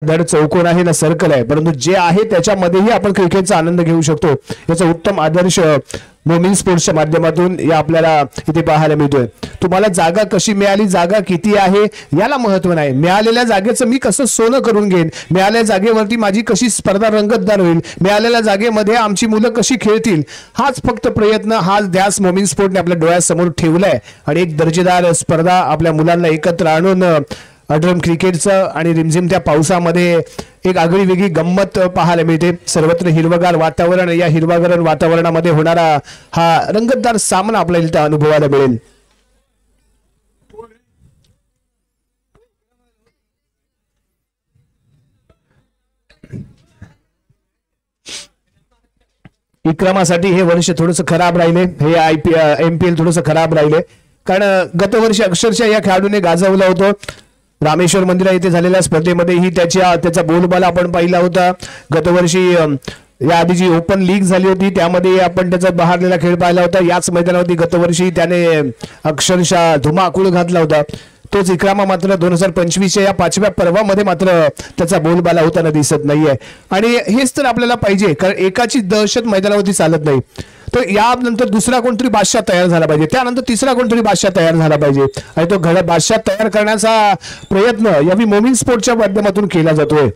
धड चौकोन आहे ना सर्कल आहे, परंतु जे आहे त्याच्यामध्येही आपण क्रिकेटचा आनंद घेऊ शकतो. याचा उत्तम आदर्श मोमीन स्पोर्ट्सच्या माध्यमातून या आपल्याला इथे पाहायला मिळतोय. तुम्हाला जागा कशी मिळाली, जागा किती आहे याला महत्व नाही, मिळालेल्या जागेचं मी कसं सोनं करून घेईन, मिळालेल्या जागेवरती माझी कशी स्पर्धा रंगतदार होईल, मिळालेल्या जागेमध्ये आमची मुलं कशी खेळतील, हाच फक्त प्रयत्न, हाच ध्यास मोमीन स्पोर्टने आपल्या डोळ्यासमोर ठेवलाय. आणि एक दर्जेदार स्पर्धा आपल्या मुलांना एकत्र आणून अड्रम क्रिकेटचं आणि रिमझिम त्या पावसामध्ये एक आगळी वेगळी गंमत पाहायला मिळते. सर्वत्र हिरवगार वातावरण, या हिरवागार वातावरणामध्ये होणारा हा रंगतदार सामना आपल्याला इथं अनुभवायला मिळेल. विक्रमासाठी हे वर्ष थोडंसं खराब राहिले, हे MPL थोडंसं खराब राहिले, कारण गतवर्षी अक्षरशः या खेळाडूने गाजवलं होतं. रामेश्वर मंदिरा येथे झालेल्या स्पर्धेमध्येही त्याचा बोलबाला आपण पाहिला होता. गतवर्षी या आधी जी ओपन लीग झाली होती त्यामध्ये आपण त्याचा बहारलेला खेळ पाहिला होता. याच मैदानावरती गतवर्षी त्याने अक्षरशः धुमाकूळ घातला होता. तोच इक्रामा मात्र 2025च्या या 5व्या पर्वामध्ये मात्र त्याचा बोलबाला होताना दिसत नाहीये. आणि हेच तर आपल्याला पाहिजे, कारण एकाची दहशत मैदानावरती चालत नाही. तर यानंतर दुसरा कोणतरी बादशाह तयार झाला पाहिजे, त्यानंतर तिसरा कोणतरी बादशाह तयार झाला पाहिजे, आणि तो बादशाह तयार करण्याचा प्रयत्न यावी मोमीन स्पोर्टच्या माध्यमातून केला जातोय.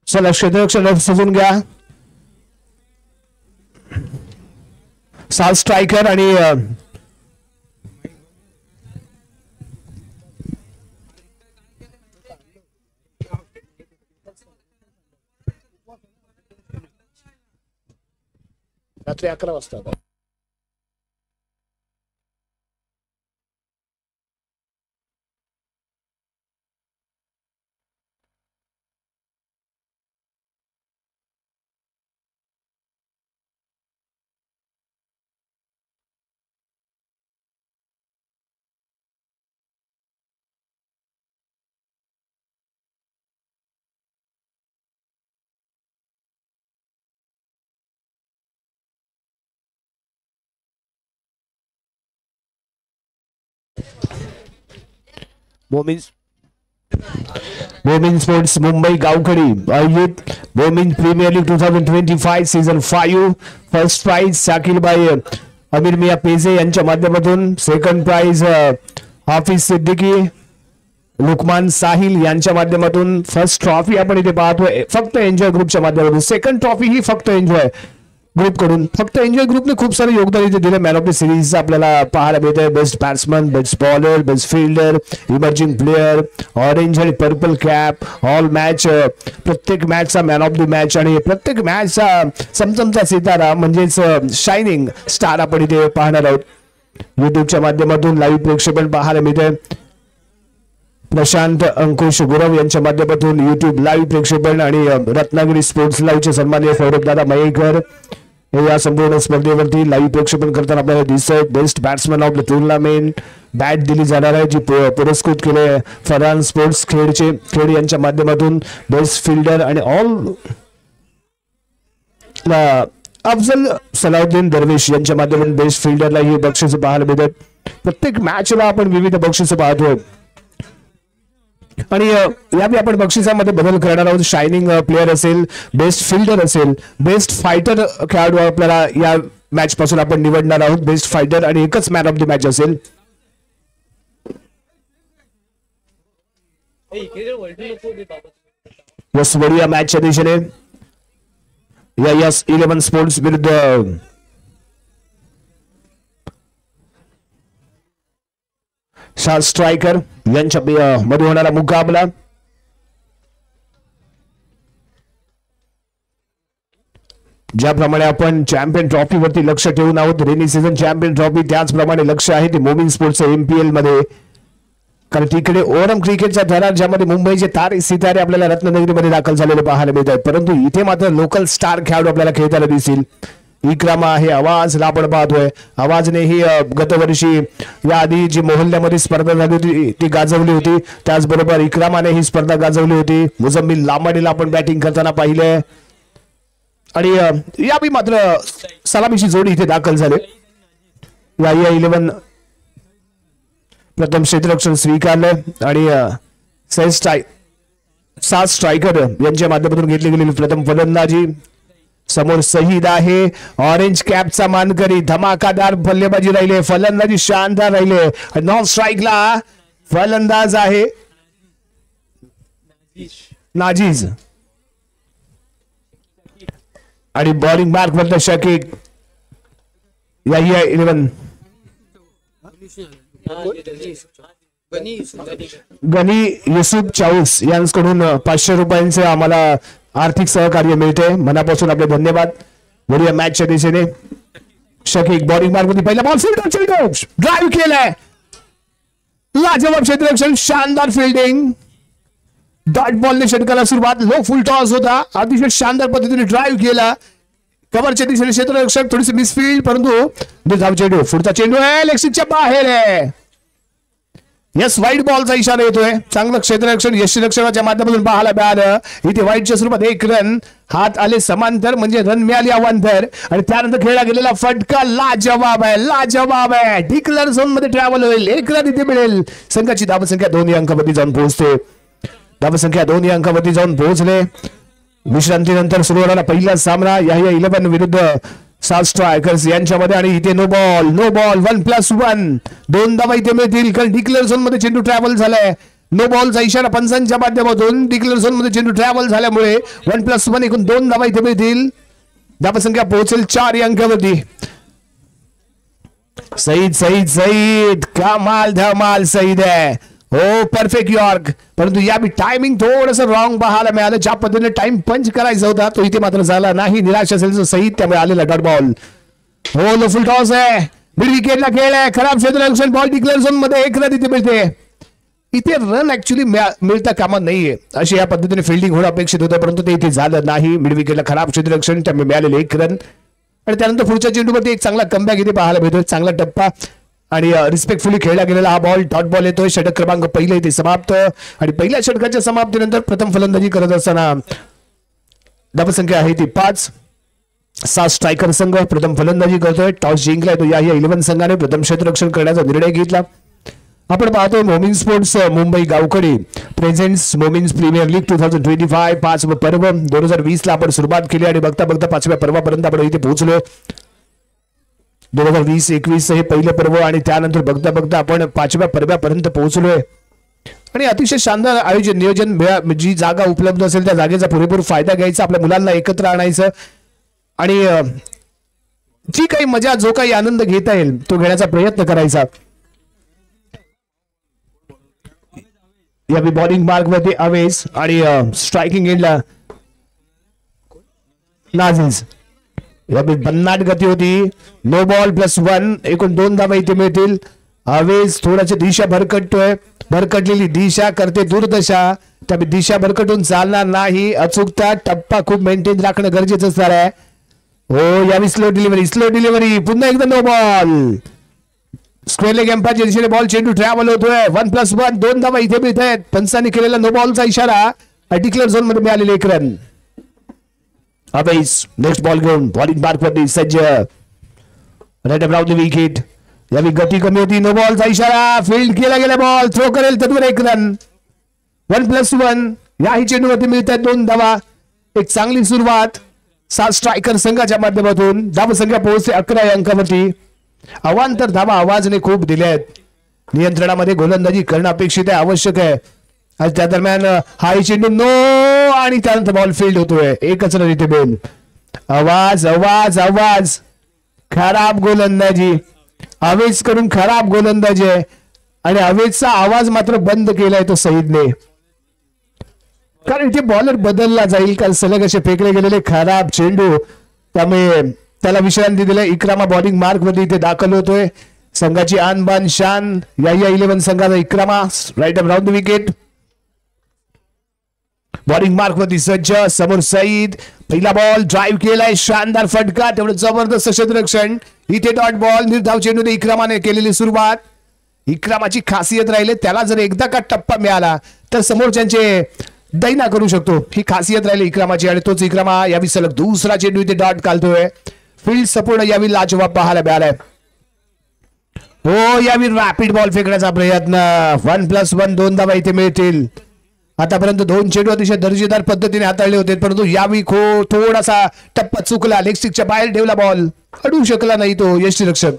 चला क्षेत्ररक्षण सजून घ्या. 7 स्ट्रायकर आणि रात्री 11 वाजता. मोमीन स्पोर्ट्स मुंबई गावखडी आयोजित Momin premier league 2025 season 5 first prize Shakil बाई अमीर मिया पेजे यांच्या माध्यमातून, सेकंड प्राइज हाफिज सिद्दीकी लुकमान साहिल यांच्या माध्यमातून, फर्स्ट ट्रॉफी आपण इथे पाहतोय फक्त एन्जॉय ग्रुपच्या माध्यमातून, सेकंड ट्रॉफी ही फक्त एन्जॉय ग्रुप कडून. फक्त एन्जॉय ग्रुपने खूप सारे योगदान इथे दिले. मॅन ऑफ द सिरीज आपल्याला पाहायला मिळतंय, best batsman, best bowler, best fielder, emerging player, orange आणि पर्पल कॅप, ऑल मॅच, प्रत्येक मॅचचा मॅन ऑफ द मॅच आणि प्रत्येक मॅचचा चमचमचा सितारा म्हणजेच शायनिंग स्टार आपण इथे पाहणार आहोत. युट्यूबच्या माध्यमातून लाईव्ह प्रेक्षेपण पाहायला मिळतंय. प्रशांत अंकुश गुरव यांच्या माध्यमातून युट्यूब लाईव्ह प्रेक्षेपण आणि रत्नागिरी स्पोर्ट्स लाईव्हचे सन्माननीय फौरभ दादा मयेकर हे या संपूर्ण स्पर्धेवरती लाईव्ह प्रेक्षेपण करताना आपल्याला दिसत. Best batsman of the tournament bat दिली जाणार आहे, जी पुरस्कृत केले फरहान स्पोर्ट्स खेड यांच्या माध्यमातून. बेस्ट फिल्डर आणि ऑल अफजल सलाउद्दीन दरवेश यांच्या माध्यमातून बेस्ट फिल्डरला ही बक्षिसं पाहायला मिळतात. प्रत्येक मॅचला आपण विविध बक्षिसं पाहतोय आणि यावेळी आपण बक्षिसामध्ये बदल करणार आहोत. शायनिंग प्लेअर असेल, बेस्ट फिल्डर असेल, बेस्ट फायटर खेळाडू आपल्याला या मॅच पासून आपण निवडणार आहोत. बेस्ट फायटर आणि एकच मॅन ऑफ द मॅच असेल. यस बढिया मॅचच्या दिशेने यस 11 स्पोर्ट्स विरुद्ध स्ट्रायकर यांच्या मध्ये होणारा मुकाबला. ज्याप्रमाणे आपण चॅम्पियन ट्रॉफीवरती लक्ष ठेवून आहोत, रेनी सीझन चॅम्पियन ट्रॉफी, त्याचप्रमाणे लक्ष आहे ते मोमीन स्पोर्ट्सचं MPL मध्ये. कारण तिकडे ओरम क्रिकेटचा थरार ज्यामध्ये मुंबईचे सितारे आपल्याला रत्नागिरीमध्ये दाखल झालेले पाहायला मिळत आहेत, परंतु इथे मात्र लोकल स्टार खेळाडू आपल्याला खेळताना दिसतील. इक्रामा आहे, आवाजला आपण पाहतोय. आवाजने ही गतवर्षी या आधी जी मोहल्ल्यामध्ये स्पर्धा झाली होती ती गाजवली होती, त्याचबरोबर इक्रामाने ही स्पर्धा गाजवली होती. मुजम्मिल लांबाडीला आपण बॅटिंग करताना पाहिले. आणि यावेळी मात्र सलामीची जोडी इथे दाखल झाले. या 11 प्रथम क्षेत्ररक्षण स्वीकारलं आणि 7 स्ट्रायकर यांच्या माध्यमातून घेतली गेलेली प्रथम फलंदाजी. समोर सहीद आहे, ऑरेंज कॅपचा मानकरी. धमाकादार फलंदाजी राहिले, फलंदाजी शानदार राहिले. नॉन स्ट्राईकला फलंदाज आहे नाजीज आणि बॉलिंग मार्क मध्ये शकीक. या 11 गनी युसुफ चाऊस यांच्याकडून 500 रुपयांचे आम्हाला आर्थिक सहकार्य मिळते. मनापासून आपले धन्यवाद. बढिया मॅचच्या दिशेने शकीक बॉलिंग मार्क मध्ये पहिला बॉल ड्राईव्ह केलाय. लाजवाब क्षेत्ररक्षण, शानदार फिल्डिंग. डॉट बॉलने षटकाला सुरुवात. लो फुल टॉस होता, अतिशय शानदार पद्धतीने ड्राईव्ह केला. कव्हरच्या दिशेने क्षेत्ररक्षक थोडीशी मिसफील्ड, परंतु धाव चेंडू. पुढचा चेंडू आहे, लेगस्टिकच्या बाहेर आहे. यस, वाईट बॉलचा इशारा येतोय. चांगलं क्षेत्ररक्षण यष्टीरक्षणाच्या माध्यमातून पाहायला मिळालं. इथे वाईटच्या स्वरूपात 1 रन. हात आले समांतर म्हणजे रन मिळाली अवांतर. आणि त्यानंतर खेळला गेलेला फटका लाजवाब आहे, लाजवाब आहे. डिक्लेअर झोन मध्ये ट्रॅव्हल होईल. 1 रन इथे मिळेल. संघाची धावसंख्या 2 अंकावरती जाऊन पोहोचते. धावसंख्या 2 अंकावरती जाऊन पोहोचले. विश्रांतीनंतर सुरू होणारा पहिला सामना या 11 विरुद्ध 7 स्ट्रायकर्स यांच्यामध्ये. आणि इथे नो बॉल 1+1. 2 धावा इथे मिळतील, कारण डिक्लेअर झोन मध्ये चेंडू ट्रॅव्हल झालाय. नो बॉलचा इशारा पंचांच्या माध्यमातून. डिक्लेअर झोन मध्ये चेंडू ट्रॅव्हल झाल्यामुळे 1+1 एकूण 2 धावा इथे मिळतील. धावसंख्या पोहोचेल 4 अंकावरती. सईद कमाल धमाल सईद आहे. हो, परफेक्ट यॉर्क. परंतु या टायमिंग थोडस रॉंग पाहायला मिळालं. ज्या पद्धतीने टाइम पंच करायचा होता तो इथे मात्र झाला नाही. निराश असेल सहित त्यामुळे आलेला डॉट बॉल. हो, लो फुल टॉस आहे. मिड विकेटला खेळ आहे. खराब क्षेत्ररक्षण. बॉल डिक्लेअर झोन मध्ये 1 रन इथे मिळते. इथे रन ऍक्च्युली मिळता कामा नाहीये, अशी या पद्धतीने फिल्डिंग होणं अपेक्षित होतं, परंतु ते इथे झालं नाही. मिड विकेटला खराब क्षेत्ररक्षण, त्यामुळे मिळालेले 1 रन. आणि त्यानंतर पुढच्या चेंडूमध्ये एक चांगला कमबॅक इथे पाहायला मिळतोय. चांगला टप्पा आणि रिस्पेक्टफुली खेळला गेलेला हा बॉल. डॉट बॉल येतोय. षटक क्रमांक 1 इथे समाप्त. आणि पहिल्या षटकाच्या समाप्तीनंतर प्रथम फलंदाजी करत असताना धावसंख्या आहे ती 5. 7 स्ट्रायकर संघ प्रथम फलंदाजी करतोय. टॉस जिंकलाय तो या 11 संघाने. प्रथम क्षेत्ररक्षण करण्याचा निर्णय घेतला. आपण पाहतोय Momin sports Mumbai Gavkhadi presents Momins premier league 2025 5व पर्व. 2020 ला आपण सुरुवात केली आणि बघता बघता 5व्या पर्वापर्यंत आपण इथे पोहोचलो. 2020-21 हे पहिलं पर्व आणि त्यानंतर बघता बघता आपण 5व्या पर्वापर्यंत पोहोचलोय. आणि अतिशय शानदार आयोजन नियोजन. जी जागा उपलब्ध असेल त्या जागेचा पुरेपूर फायदा घ्यायचा, आपल्या मुलांना एकत्र आणायचं आणि जी काही मजा, जो काही आनंद घेता येईल तो घेण्याचा प्रयत्न करायचा. या बॉलिंग मार्क मध्ये अवेस आणि स्ट्रायकिंग एंडला नाझीज. या भन्नाट गती होती. नो बॉल +1 एकूण 2 धावा इथे मिळतील. अवेस थोडाशी दिशा भरकटलेली दिशा करते दुर्दशा. त्या दिशा भरकटून चालणार नाही. अचूकता टप्पा खूप मेंटेन राखणं गरजेचं असणार आहे. हो, यावी स्लो डिलिव्हरी. पुन्हा एकदा नो बॉल. स्क्वेअर लेग एम्पायरच्या दिशेने बॉल चेंडू ट्रॅव्हल होतोय. 1+1 2 धावा इथे मिळत आहेत. पंचांनी केलेला नो बॉलचा इशारा. डिक्लेअर झोन मध्ये मिळालेले 1 रन. अवेस नेक्स्ट बॉल घेऊन बॉलिंग मार्क वरती सज्ज. Right around the wicket. यावी गती कमी होती. नो बॉलचा इशारा. फील्ड केला गेला बॉल. थ्रो करेल तत्वर 1 रन. 1+1 याही चेंडूवरती मिळत आहेत 2 धावा. एक चांगली सुरुवात 7 स्ट्रायकर संघाच्या माध्यमातून. धावसंख्या पोहोचते 11 अंकावरती. अवांतर धावा आवाजने खूप दिल्या आहेत. नियंत्रणामध्ये गोलंदाजी करणं अपेक्षित आहे, आवश्यक आहे. आणि त्या दरम्यान हा चेंडू नो आणि त्यानंतर बॉल फील्ड होतोय. 1च रन इथे मिळेल. आवाज खराब गोलंदाजी. अवेज करून खराब गोलंदाजी आहे आणि अवेजचा आवाज मात्र बंद केलाय तो सईदने, कारण इथे बॉलर बदलला जाईल. कारण सलग असे फेकले गेलेले खराब चेंडू, त्यामुळे त्याला विश्रांती दिली. इक्रामा बॉलिंग मार्क मध्ये इथे दाखल होतोय. संघाची आन बान शान या 11 संघाचा Ikrama. Right around the wicket. Bowling mark मध्ये सज्ज. समोर सईद. पहिला बॉल ड्राईव्ह केलाय. शानदार फटका. तेवढं जबरदस्त क्षेत्ररक्षण. इथे डॉट बॉल. निर्धाव चेंडूने इक्रामाने केलेली सुरुवात. इक्रामाची खासियत राहिली, त्याला जर एकदा का टप्पा मिळाला तर समोरच्यांचे दैना करू शकतो, ही खासियत राहिली इक्रामाची. आणि तोच इक्रामा यावी सलग दुसरा चेंडू इथे डॉट घालतोय. फील्ड सपोर्ट यावी लाजवाब पाहायला मिळालाय. हो, यावी रॅपिड बॉल फेकण्याचा प्रयत्न. 1+1 2 धावा इथे मिळतील. आतापर्यंत 2 चेंडू अतिशय दर्जेदार पद्धतीने हाताळले होते, परंतु यावी थोडासा टप्पा चुकला. लेग स्टिकच्या बाहेर ठेवला बॉल, अडू शकला नाही तो यष्टीरक्षक.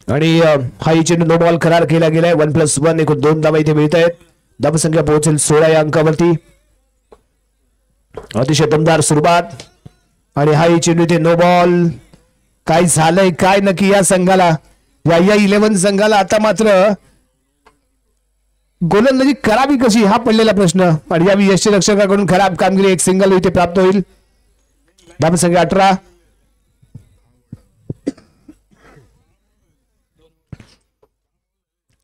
आणि हा चेंडू नो बॉल करार केला गेलाय. 1+1 एकूण 2 धावा इथे मिळत आहेत. धावसंख्या पोहोचेल 16 या अंकावरती. अतिशय दमदार सुरुवात आणि हा चेंडू इथे नो बॉल. काय झालंय काय नक्की या संघाला, या 11 संघाला? आता मात्र गोलंदाजी करावी कशी हा पडलेला प्रश्न. आणि यावी यष्टीरक्षकाकडून खराब कामगिरी, एक सिंगल इथे प्राप्त होईल. धावसंख्या 18.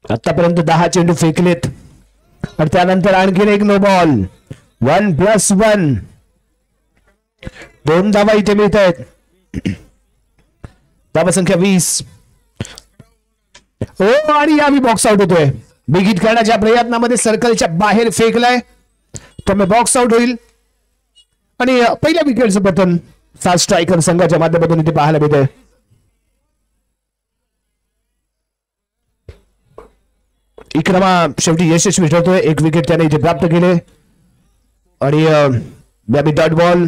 आतापर्यंत 10 चेंडू फेकलेत आणि त्यानंतर आणखीन एक नो बॉल. 1+1 2 धावा इथे मिळत आहेत. धावसंख्या 20. हो, आणि यावी बॉक्स आउट होतोय. बिग हिट करण्याच्या प्रयत्नामध्ये सर्कलच्या बाहेर फेकलाय, तो बॉक्स आउट होईल. आणि पहिल्या विकेटचं पतन फास्ट स्ट्रायकर संघाच्या माध्यमातून इथे पाहायला मिळतंय. इक्रमा शेवटी यशस्वी ठरतोय. 1 विकेट त्याने इथे प्राप्त केले. आणि यावी डॉट बॉल.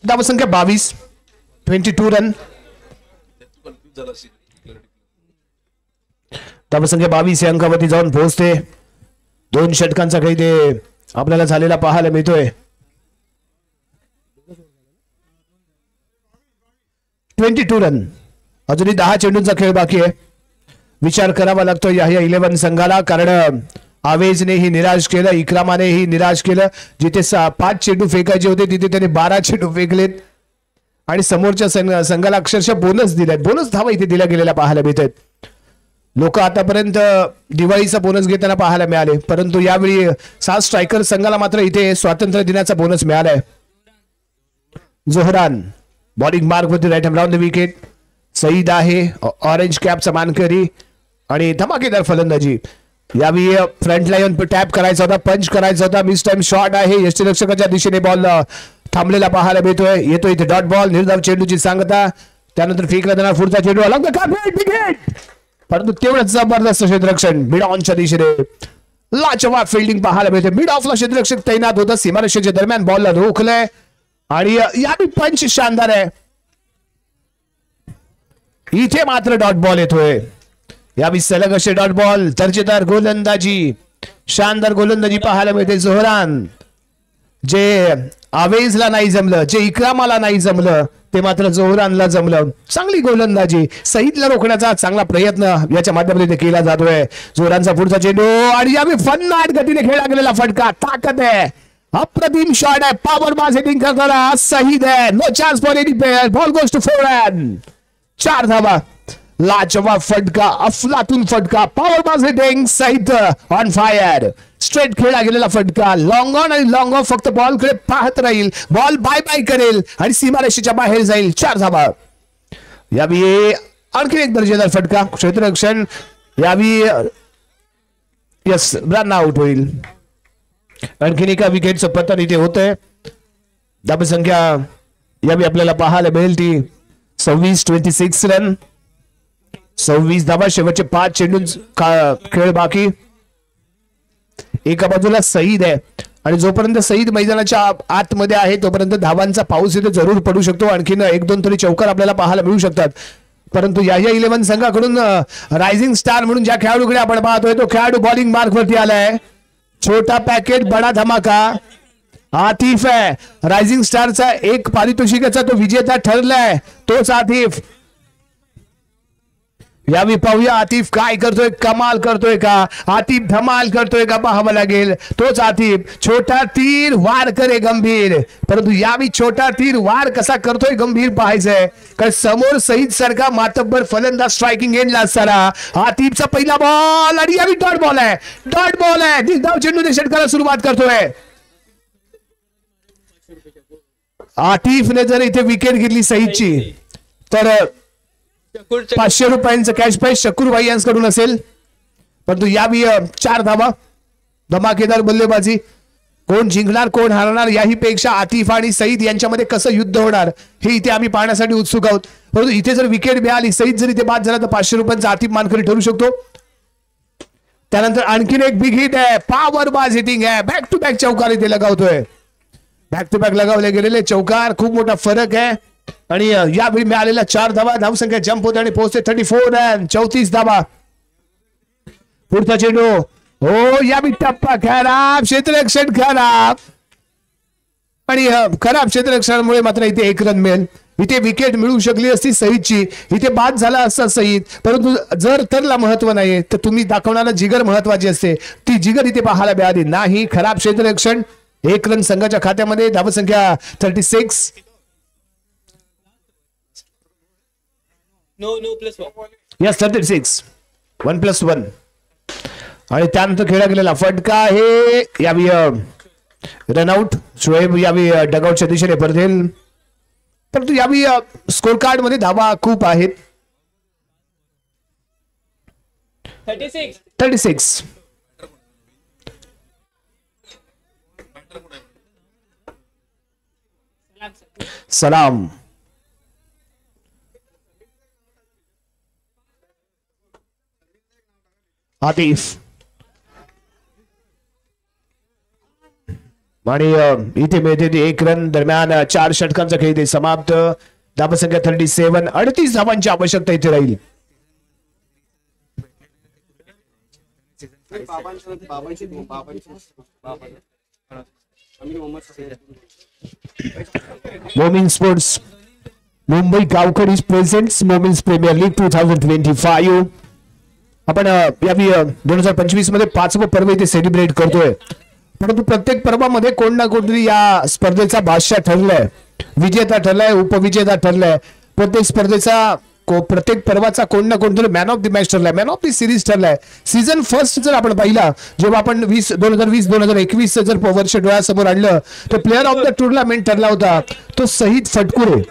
धावसंख्या 22. 22 रन. धावसंख्या 22 या अंकावरती जाऊन पोहोचते. 2 षटकांचा काही ते आपल्याला झालेला पाहायला मिळतोय. 22 रन. अजूनही 10 चेंडूंचा खेळ बाकी आहे. विचार करावा लागतो या 11 संघाला, कारण आवेजनेही निराश केलं, इक्रामानेही निराश केलं. जिथे 5 चेंडू फेकायचे होते तिथे त्याने 12 चेंडू फेकलेत. आणि समोरच्या संघाला अक्षरशः बोनस दिलाय. बोनस धावा इथे दिल्या गेलेल्या पाहायला मिळतात. लोक आतापर्यंत दिवाळीचा बोनस घेताना पाहायला मिळाले, परंतु यावेळी 7 स्ट्रायकर संघाला मात्र इथे स्वातंत्र्य दिनाचा बोनस मिळालाय. जोहरान बॉलिंग मार्क वरती right hand round the wicket. Saeed आहे ऑरेंज कॅपचा मानकरी आणि धमाकेदार फलंदाजी. यावेळी फ्रंट लाईन टॅप करायचा होता, पंच करायचा होता. मिस टाइम शॉट आहे. यष्टीरक्षकाच्या दिशेने बॉल थांबलेला पाहायला मिळतोय. येतो इथे डॉट बॉल. निर्धाव चेंडूची सांगता. त्यानंतर फेकला जाणार पुढचा चेंडू अलग विकेट, परंतु तेवढंच जबरदस्त क्षेत्ररक्षण मिड ऑनच्या दिशेने. लाजवाब फिल्डिंग पाहायला मिळते. मिड ऑफला क्षेत्ररक्षक तैनात होता. सीमारेषेच्या दरम्यान बॉलला रोखलंय आणि यावेळी पंच शानदार आहे. इथे मात्र डॉट बॉल येतोय. यावेळी सलग असे डॉट बॉल. दर्जेदार गोलंदाजी, शानदार गोलंदाजी पाहायला मिळते. जोहरान जे आवेजला नाही जमलं, जे इक्रामाला नाही जमलं, ते मात्र जोहरानला जमलं. चांगली गोलंदाजी. सईदला रोखण्याचा चांगला प्रयत्न याच्या माध्यमातून केला जातोय. जोहरानचा पुढचा चेंडू आणि यावेळी फन्नाट गतीने खेळला गेलेला फटका. ताकद आहे, अप्रतिम शॉट आहे. पॉवर बाज हिटिंग करताना सईद आहे. No chance for any player. Ball goes to 4 run. 4 धावा. लाजवाब फटका, अफलातून फटका. पॉवर बाज hitting. Saeed on fire. Straight खेळला गेलेला फटका. लॉंग ऑन आणि लॉंग ऑफ. फक्त बॉल कडे पाहत राहील. बॉल बाय बाय करेल आणि सीमारेषेच्या बाहेर जाईल. 4 धावा. यावेळी आणखी एक दर्जेदार फटका. क्षेत्ररक्षण यावेळी यस रन आउट होईल. आणखीन एका विकेटचं पतन इथे होतंय. धावसंख्या यावेळी आपल्याला पाहायला मिळेल ती 26 रन. 26 धावा. शेवटचे 5 चेंडू खेळ बाकी. एका बाजूला सईद आहे आणि जोपर्यंत सईद मैदानाच्या आतमध्ये आहे तोपर्यंत धावांचा पाऊस इथे जरूर पडू शकतो. आणखीन 1-2 तरी चौकार आपल्याला पाहायला मिळू शकतात. परंतु या 11 संघाकडून रायझिंग स्टार म्हणून ज्या खेळाडूकडे आपण पाहतोय तो खेळाडू बॉलिंग मार्क वरती आलाय. छोटा पॅकेट बडा धमाका. आतिफ आहे रायझिंग स्टारचा. 1 पारितोषिकाचा तो विजेता ठरलाय. तोच आतिफ. यावेळी पाहूया आतिफ काय करतोय. कमाल करतोय का? आतिफ धमाल करतोय का पाहावं लागेल. तोच आतिफ. छोटा तीर वार करे गंभीर. परंतु यावेळी छोटा तीर वार कसा करतोय गंभीर पाहायचंय, कारण समोर सईद सारखा मातब्बर फलंदाज स्ट्रायकिंग एंडला असताना आतिफचा पहिला बॉल आणि यावेळी डॉट बॉल आहे. डॉट बॉल आहे. दिलदाव चेंडूने षटकाला सुरुवात करतोय. आतिफने जर इथे विकेट घेतली सईदची तर 500 रुपयांचं कॅश प्राइज शकूर भाई यांच्याकडून असेल. परंतु यावी 4 धावा, धमाकेदार बल्लेबाजी. कोण जिंकणार कोण हारणार याही पेक्षा आतिफ आणि सईद यांच्यामध्ये कसं युद्ध होणार हे इथे आम्ही पाहण्यासाठी उत्सुक आहोत. परंतु इथे जर विकेट मिळाली, सईद जर इथे बाद झाला तर 500 रुपयांचा आतिफ मानकरी ठरू शकतो. त्यानंतर आणखीन एक बिग हिट आहे, पॉवर बाज हिटिंग आहे, बॅक टू बॅक चौकार इथे लगावतोय. बॅक टू बॅक लगावले गेलेले चौकार, खूप मोठा फरक आहे. आणि यावेळी मिळालेल्या 4 धावा, धावसंख्या जंप होते आणि पोहोचते 34 रन, 34 धावा. पुढचा चेंडू, हो यावेळी टप्पा खराब, क्षेत्ररक्षण खराब आणि खराब क्षेत्ररक्षणामुळे मात्र इथे 1 रन मिळेल. इथे विकेट मिळू शकली असती सईदची, इथे बाद झाला असता सईद. परंतु जर तरला महत्व नाही तर तुम्ही दाखवणारा जिगर महत्वाची असते, ती जिगर इथे पाहायला मिळाली नाही. खराब क्षेत्ररक्षण, 1 रन संघाच्या खात्यामध्ये. धावसंख्या 36. यस 36, 1+1. आणि त्यानंतर खेळला गेलेला फटका हे यावी रनआउट. शोएब यावी डगआउटच्या दिशेने परतेल. परंतु यावी स्कोर कार्ड मध्ये धावा खूप आहेत. 36. सलाम. आतिफ आणि इथे मिळते 1 रन. दरम्यान 4 षटकांचा खेळ इथे समाप्त. धावसंख्या 37, 38 धावांची आवश्यकता इथे राहील. मोमीन स्पोर्ट्स मुंबई गावकरी प्रेझेंट्स मोमीन्स प्रीमियर लीग 2025. आपण यावी 2025 मध्ये 5वं पर्व इथे सेलिब्रेट करतोय. परंतु प्रत्येक पर्वामध्ये कोण ना कोणतरी या स्पर्धेचा बादशाह ठरलाय, विजेता ठरलाय, उपविजेता ठरलाय. प्रत्येक स्पर्धेचा प्रत्येक पर्वाचा कोण ना कोणतरी मॅन ऑफ द मॅच ठरलाय, मॅन ऑफ द सिरीज ठरलाय. सीझन फर्स्ट जर आपण पाहिला, जेव्हा आपण 2020-2021 जर वर्ष डोळ्यासमोर आणलं तर प्लेअर ऑफ द टुर्नामेंट ठरला होता तो सईद फटकुरे.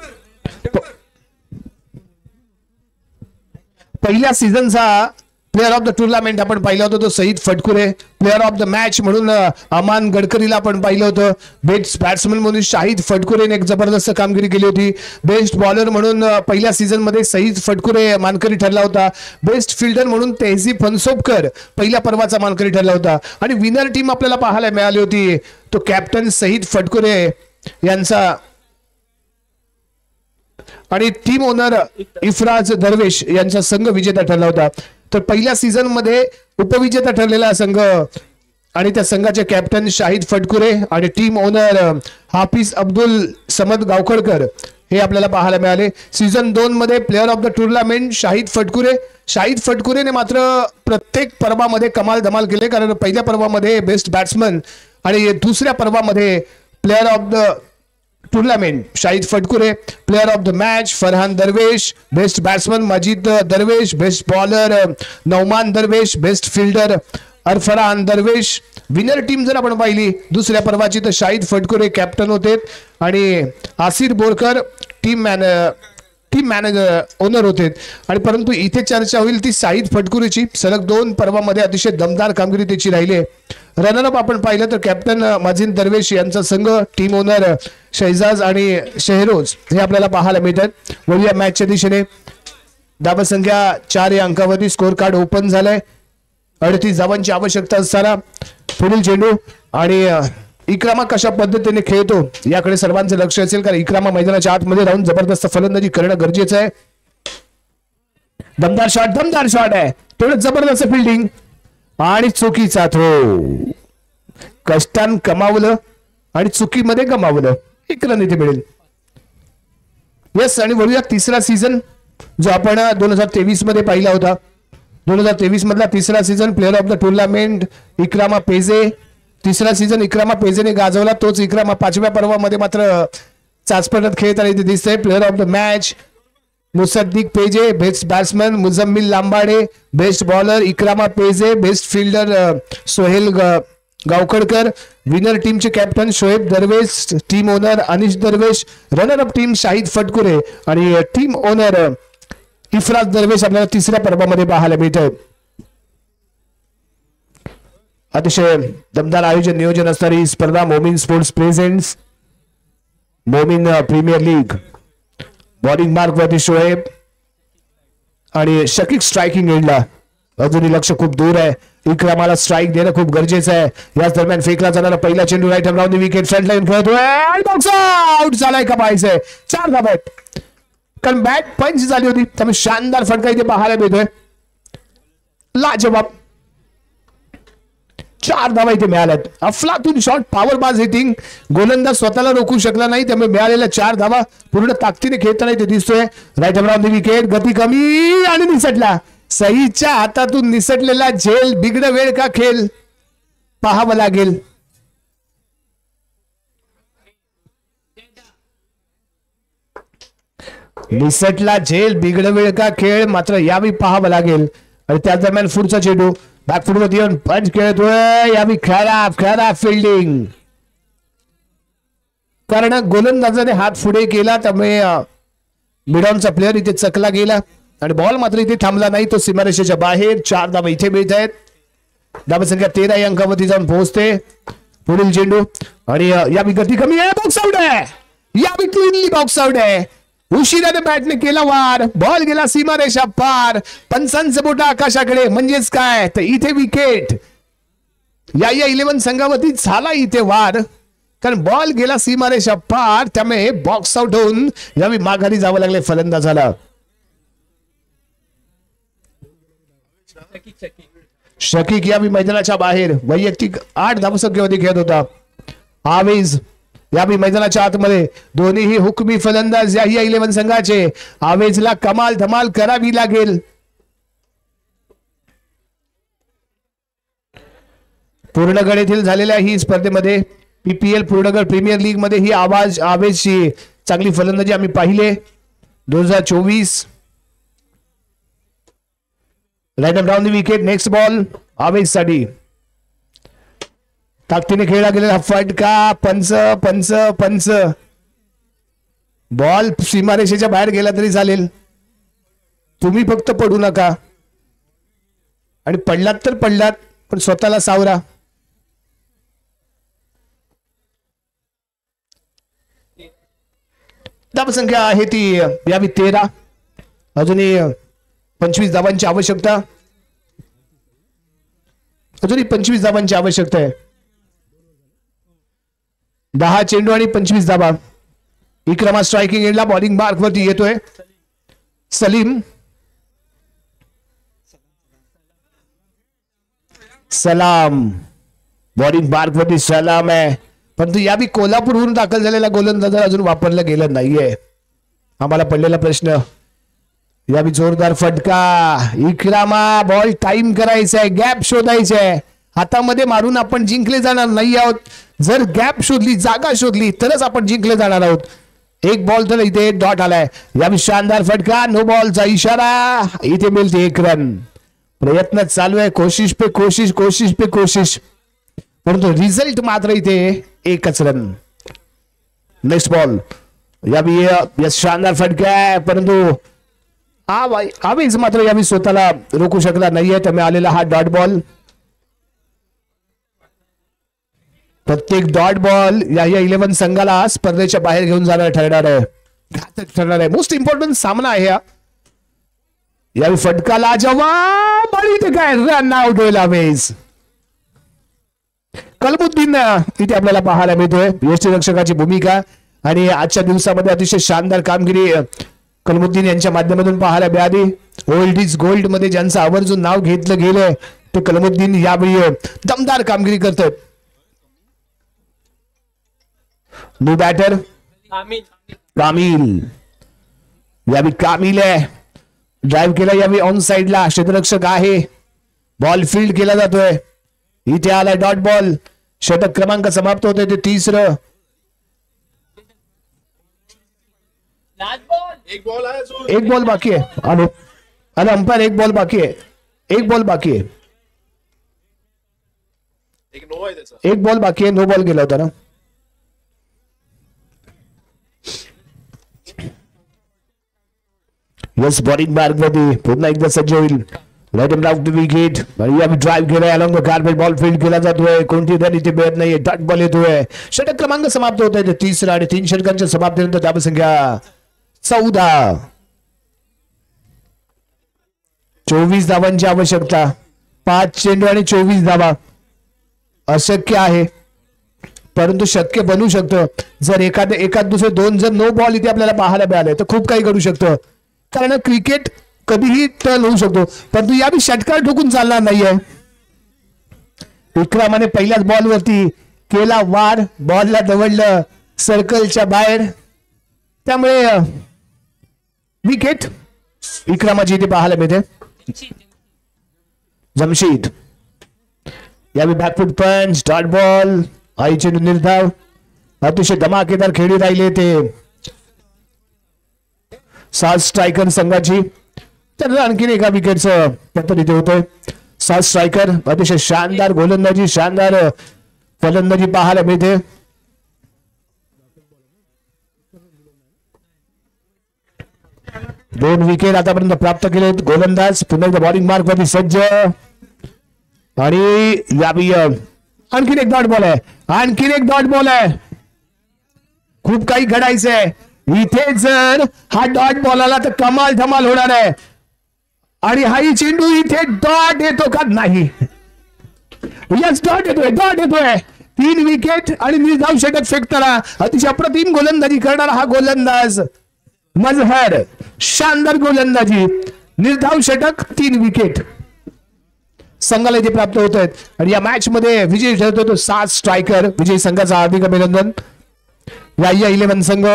पहिल्या सीझनचा प्लेअर ऑफ द टुर्नामेंट आपण पाहिलं होतं तो Saeed Fatkure. Player of the match म्हणून अमान गडकरीला आपण पाहिलं होतं. बेस्ट बॅट्समन म्हणून शाहिद फटकुरेने एक जबरदस्त कामगिरी केली होती. बेस्ट बॉलर म्हणून पहिल्या सीझन मध्ये सईद फटकुरे मानकरी ठरला होता. बेस्ट फिल्डर म्हणून तेहजीब फनसोबकर पहिल्या पर्वाचा मानकरी ठरला होता. आणि विनर टीम आपल्याला पाहायला मिळाली होती तो कॅप्टन सईद फटकुरे यांचा आणि टीम ओनर इफ्राज दरवेश यांचा संघ विजेता ठरला होता. तर पहिल्या सीझन मध्ये उपविजेता ठरलेला संघ आणि त्या संघाचे कॅप्टन शाहिद फटकुरे आणि टीम ओनर हाफिज अब्दुल समद गावखडकर हे आपल्याला पाहायला मिळाले. सीझन 2 मध्ये player of the tournament Shahid Fatkure. Shahid फटकुरेने मात्र प्रत्येक पर्वामध्ये कमाल धमाल केले, कारण पहिल्या पर्वामध्ये बेस्ट बॅट्समन आणि दुसऱ्या पर्वामध्ये player of the tournament Shahid Fatkure. Player of the match Farhan Darvesh. Best batsman मजीद दरवेश. बेस्ट बॉलर नौमान दरवेश. बेस्ट फिल्डर अरफरान दरवेश. विनर टीम जर आपण पाहिली दुसऱ्या पर्वाची तर शाहिद फटकुरे कॅप्टन होते आणि Asir Borkar team manager owner होते. आणि परंतु इथे चर्चा होईल ती शाहिद फटकुरेची. सलग 2 पर्वामध्ये अतिशय दमदार कामगिरी त्याची राहिली. रनरअप आपण पाहिलं तर कॅप्टन मजीद दरवेश यांचा संघ, टीम ओनर शहजाज आणि शेहरोज हे आपल्याला पाहायला मिळतात. वळूया मॅचच्या दिशेने. धावसंख्या 4 या अंकावरती स्कोर कार्ड ओपन झालंय. 38 धावांची आवश्यकता असताना पुढील चेंडू आणि इक्रामा कशा पद्धतीने खेळतो याकडे सर्वांचं लक्ष असेल, कारण इक्रामा मैदानाच्या आतमध्ये राहून जबरदस्त फलंदाजी करणं गरजेचं आहे. दमदार शॉट आहे, तेवढं जबरदस्त फिल्डिंग आणि चुकीचा थ्रो. कष्टान कमावलं आणि चुकीमध्ये गमावलं. 1 रन इथे मिळेल. यस. आणि वळूया तिसरा सीझन जो आपण 2023 मध्ये पाहिला होता. 2023 मधला तिसरा season player of the tournament Ikrama Peje. तिसरा सीझन इक्रामा पेजेने गाजवला. तोच इक्रामा 5व्या पर्वामध्ये मात्र चाचपडत खेळताना इथे दिसतंय. Player of the match Musaddiq Peje. Best batsman Muzammil Lambade. Best bowler Ikrama Peje. Best fielder Sohail Gavkhadkar, winner टीमचे captain Shoaib Darvesh, team owner Anish Darvesh, runner up team Shahid Fatkure आणि टीम ओनर इफ्राज दरवेश आपल्याला तिसऱ्या पर्वामध्ये पाहायला मिळत आहे. अतिशय दमदार आयोजन नियोजन असणारी ही स्पर्धा Momin sports presents Momin premier league. Bowling mark वरती शोएब आणि शकीक स्ट्रायकिंग एंडला. अजूनही लक्ष खूप दूर आहे. इकरामाला स्ट्राईक देणं खूप गरजेचं आहे. याच दरम्यान फेकला जाणारा पहिला चेंडू right hand round wicket front line खेळतोय. बॉक्स आउट झालाय का पाहायचंय. 4 धावा आहेत कारण बॅट पंच झाली होती त्यामुळे शानदार फटका इथे पाहायला मिळतोय. लाजवाब 4 धावा इथे मिळाल्यात. अफलातून शॉट पॉवर बाज हिटिंग. गोलंदाज स्वतःला रोखू शकला नाही त्यामुळे मिळालेल्या 4 धावा पूर्ण ताकदीने खेळताना इथे दिसतोय. Right hand round wicket. गती कमी आणि निसटला. सईच्या हातातून निसटलेला झेल बिघड वेळ का खेळ पाहावं लागेल. निसटला झेल बिघड वेळ का खेळ मात्र यावेळी पाहावं लागेल. आणि त्या दरम्यान पुढचा चेंडू बॅकफुट मध्ये येऊन पंच खेळतोय. यावेळी खराब फिल्डिंग कारण गोलंदाजाने हात पुढे केला त्यामुळे मिडॉनचा प्लेअर इथे चकला गेला आणि बॉल मात्र इथे थांबला नाही. तो सीमारेषेच्या बाहेर. 4 धावा इथे मिळत आहेत. धावसंख्या 13 या अंकावरती जाऊन पोहोचते. पुढील चेंडू आणि यावेळी गती कमी आहे. बॉक्स आउट आहे. यावेळी क्लीनली बॉक्स आउट आहे. उशिराने बॅटने केला वार. बॉल गेला सीमारेषा पार. पंचांचं बोटा आकाशाकडे म्हणजेच काय तर इथे विकेट. या 11 संघावरती झाला इथे वार कारण बॉल गेला सीमारेषा पार त्यामुळे बॉक्स आउट होऊन यावेळी माघारी जावं लागले फलंदाजाला. शकीक यावेळी मैदानाच्या बाहेर वैयक्तिक 8 धावसंख्येमध्ये खेळत होता. आवेज यावेळी मैदानाच्या आतमध्ये. दोन्हीही हुकमी फलंदाज या 11 संघाचे. आवेजला कमाल धमाल करावी लागेल. पूर्णगड येथील झालेल्या ही स्पर्धेमध्ये PPL पूर्णगड प्रीमियर लीग मध्ये ही आवेजची चांगली फलंदाजी आम्ही पाहिले. 2024 right up down the wicket. Next ball Awez साठी. ताकदीने खेळला गेलेला फटका. पंच बॉल सीमारेषेच्या बाहेर गेला तरी चालेल. तुम्ही फक्त पडू नका आणि पडलात तर पडलात पण स्वतःला सावरा. धावसंख्या आहे ती यावी 13. अजूनही 25 धावांची आवश्यकता. अजूनही 25 धावांची आवश्यकता आहे. 10 चेंडू आणि 25 धावा. इक्रमा स्ट्रायकिंग एंडला. बॉलिंग मार्क वरती येतोय सलीम. सलाम बॉलिंग मार्क वरती सलाम आहे परंतु यावेळी कोल्हापूरहून दाखल झालेला गोलंदाज अजून वापरलं गेलं नाहीये. आम्हाला पडलेला प्रश्न. यावेळी जोरदार फटका. इक्रामा बॉल टाइम करायचा आहे. गॅप शोधायचा आहे. हातामध्ये मारून आपण जिंकले जाणार नाही आहोत. जर गॅप शोधली जागा शोधली तरच आपण जिंकले जाणार आहोत. एक बॉल तर इथे डॉट आलाय. यावेळी शानदार फटका. नो बॉलचा इशारा. इथे मिळते 1 रन. प्रयत्न चालू आहे. कोशिश पे कोशिश परंतु रिझल्ट मात्र इथे 1च रन. Next ball. यावेळी शानदार फटका आहे परंतु आवेज मात्र यावेळी स्वतःला रोखू शकला नाहीये त्यामुळे आलेला हा डॉट बॉल. प्रत्येक डॉट बॉल या 11 संघाला स्पर्धेच्या बाहेर घेऊन जाणार ठरणार आहे. मोस्ट इम्पॉर्टंट सामना आहे हा. यावेळी फटका लाजवाब आणि इथे काय रन आउट होईल आवेज. कलमुद्दीन इथे आपल्याला पाहायला मिळतोय. यष्टीरक्षकाची भूमिका आणि आजच्या दिवसामध्ये अतिशय शानदार कामगिरी कलमुद्दीन यांच्या माध्यमातून पाहायला मिळाली. ओल्ड इज गोल्ड मध्ये ज्यांचं आवर्जून नाव घेतलं गेलंय ते कलमुद्दीन यावेळी दमदार कामगिरी करतात. न्यू बॅटर कामिल. यावेळी कामिल आहे. ड्राईव्ह केला यावेळी ऑन साइडला. क्षेत्ररक्षक आहे. बॉल फील्ड केला जातोय. इथे आलाय डॉट बॉल. षटक क्रमांक समाप्त होतोय ते 3रं. एक बॉल बाकी आहे. अरे अंपायर एक बॉल बाकी आहे. एक बॉल बाकी आहे, नो बॉल गेला होता ना. यस, बॉलिंग मार्ग मध्ये पुन्हा एकदा सज्ज होईल. Let him out the wicket. आणि ड्राईव्ह केलाय along the garbage ball field केला जातोय. कोणती रन इथे मिळत नाहीये. डॉट बॉल येतोय. षटक क्रमांक समाप्त होत आहे. तिसरा आणि 3 षटकांच्या समाप्तीनंतर धावसंख्या 14. 24 धावांची आवश्यकता. 5 चेंडू आणि 24 धावा अशक्य आहे, परंतु शक्य बनू शकतं जर एखाद दुसरे 2 जर नो बॉल इथे आपल्याला पाहायला मिळाले तर खूप काही घडू शकतं. कारण क्रिकेट कधीही टर्न होऊ शकतो, परंतु यावेळी षटकार ठोकून चालणार नाहीये. विक्रमाने पहिल्याच बॉलवरती केला वार, बॉलला दवडलं सर्कलच्या बाहेर, त्यामुळे विकेट विक्रमाची इथे पाहायला मिळते. जमशीद यावेळी बॅकफूट पंच, डॉट बॉल, आई चेंडू निर्धाव. अतिशय धमाकेदार खेळी राहिले ते 7 स्ट्रायकर संघाची. तर आणखीन एका विकेटचं पत्र इथे होतंय. 7 स्ट्रायकर, अतिशय शानदार गोलंदाजी, शानदार फलंदाजी पाहायला मिळते. दोन विकेट आतापर्यंत प्राप्त केले गोलंदाज. पुन्हा एकदा बॉलिंग मार्क मध्ये सज्ज. आणि यावेळी आणखीन एक डॉट बॉल आहे, आणखीन एक डॉट बॉल आहे. खूप काही घडायचंय इथे. जर हा डॉट बॉल आला तर कमाल धमाल होणार आहे. आणि हाही चेंडू इथे डॉट येतो का? नाही. यस, डॉट येतोय, डॉट येतोय. 3 विकेट आणि निर्धाव षटक फेकताना अतिशय अप्रतिम गोलंदाजी करणारा हा गोलंदाज मजहर. शानदार गोलंदाजी, निर्धाव षटक, 3 विकेट संघाला इथे प्राप्त होत आहेत. आणि या मॅच मध्ये विजय ठरतो तो 7 स्ट्रायकर. विजयी संघाचा हार्दिक अभिनंदन. या 11 संघ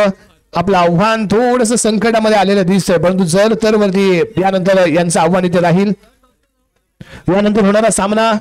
आपलं आव्हान थोडस संकटामध्ये आलेलं दिसतंय, परंतु जर तर वरती यानंतर यांचं आव्हान इथे राहील. यानंतर होणारा सामना